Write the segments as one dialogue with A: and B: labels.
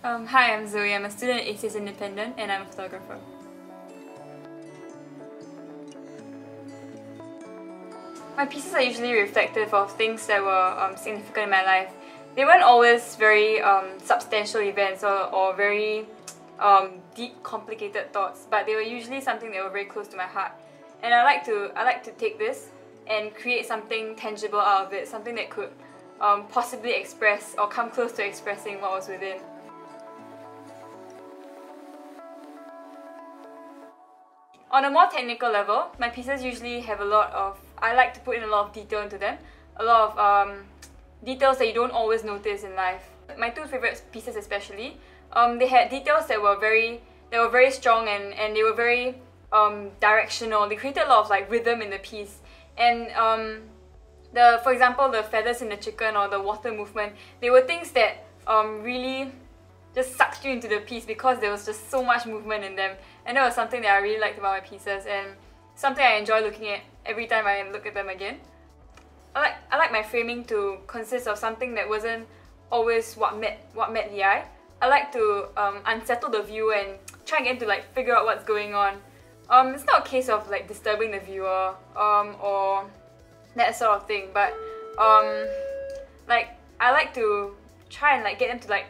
A: Hi, I'm Zoe. I'm a student at ACS Independent and I'm a photographer. My pieces are usually reflective of things that were significant in my life. They weren't always very substantial events or very deep, complicated thoughts, but they were usually something that were very close to my heart. And I like to take this and create something tangible out of it, something that could possibly express or come close to expressing what was within. On a more technical level, my pieces usually have I like to put in a lot of detail into them, a lot of details that you don't always notice in life. My two favorite pieces especially, they had details that were very strong and they were very directional. They created a lot of rhythm in the piece. And for example, the feathers in the chicken or the water movement, they were things that really just sucked you into the piece because there was just so much movement in them, and that was something that I really liked about my pieces and something I enjoy looking at every time I look at them again. I like my framing to consist of something that wasn't always what met the eye. I like to unsettle the viewer and try again to figure out what's going on. It's not a case of disturbing the viewer or that sort of thing, but I like to try and get them to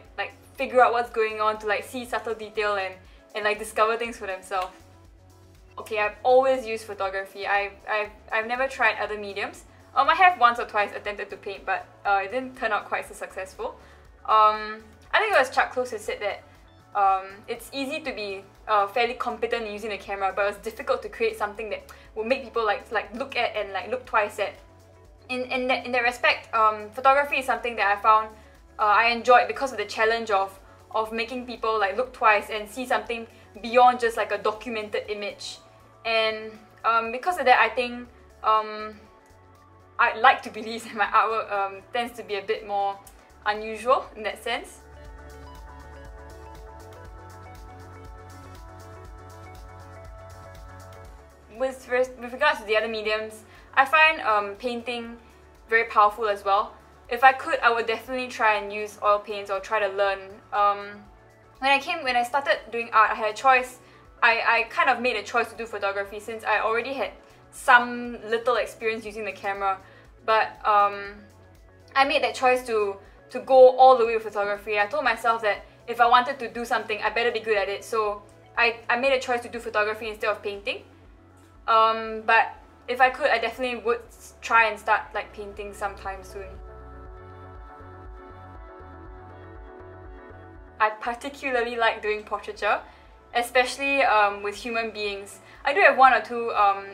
A: figure out what's going on, to see subtle detail and discover things for themselves. Okay, I've always used photography. I've never tried other mediums. I have once or twice attempted to paint, but it didn't turn out quite so successful. I think it was Chuck Close who said that it's easy to be fairly competent in using a camera, but it's difficult to create something that will make people look at and look twice at. In that respect, photography is something that I found I enjoyed because of the challenge of making people look twice and see something beyond just a documented image. And because of that, I think I'd like to believe that my artwork tends to be a bit more unusual in that sense. With regards to the other mediums, I find painting very powerful as well. If I could, I would definitely try and use oil paints or try to learn. When I started doing art, I had a choice. I kind of made a choice to do photography since I already had some little experience using the camera. But I made that choice to go all the way with photography. I told myself that if I wanted to do something, I better be good at it. So I made a choice to do photography instead of painting. But if I could, I definitely would try and start painting sometime soon. I particularly like doing portraiture, especially with human beings. I do have one or two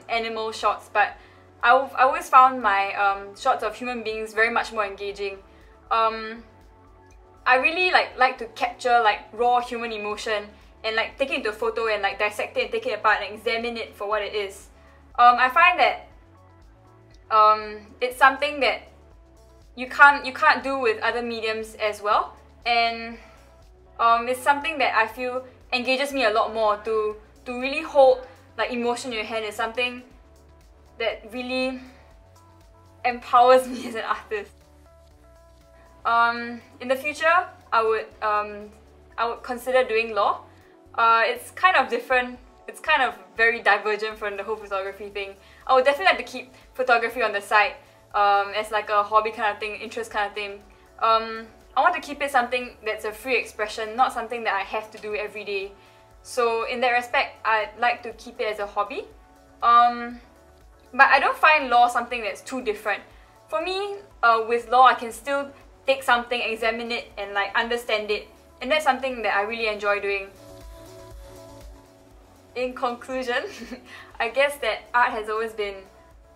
A: animal shots, but I always found my shots of human beings very much more engaging. I really like to capture raw human emotion and take it into a photo and dissect it and take it apart and examine it for what it is. I find that it's something that you can't do with other mediums as well, and it's something that I feel engages me a lot more. To really hold emotion in your hand is something that really empowers me as an artist. In the future, I would consider doing law. It's kind of different. It's kind of very divergent from the whole photography thing. I would definitely like to keep photography on the side as a hobby kind of thing, interest kind of thing. I want to keep it something that's a free expression, not something that I have to do every day. So in that respect, I'd like to keep it as a hobby. But I don't find law something that's too different. For me, with law, I can still take something, examine it, and understand it. And that's something that I really enjoy doing. In conclusion, I guess that art has always been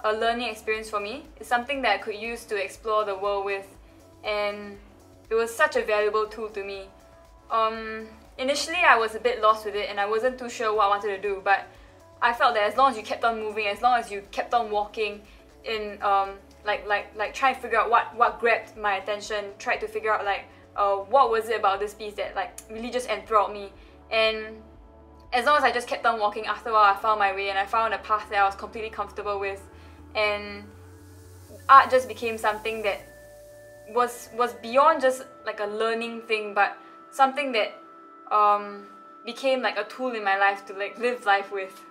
A: a learning experience for me. It's something that I could use to explore the world with, and it was such a valuable tool to me. Initially, I was a bit lost with it and I wasn't too sure what I wanted to do, but I felt that as long as you kept on moving, as long as you kept on walking in trying to figure out what grabbed my attention, tried to figure out what was it about this piece that really just enthralled me. And as long as I just kept on walking, after a while I found my way and I found a path that I was completely comfortable with, and art just became something that was beyond just a learning thing, but something that became like a tool in my life to like live life with.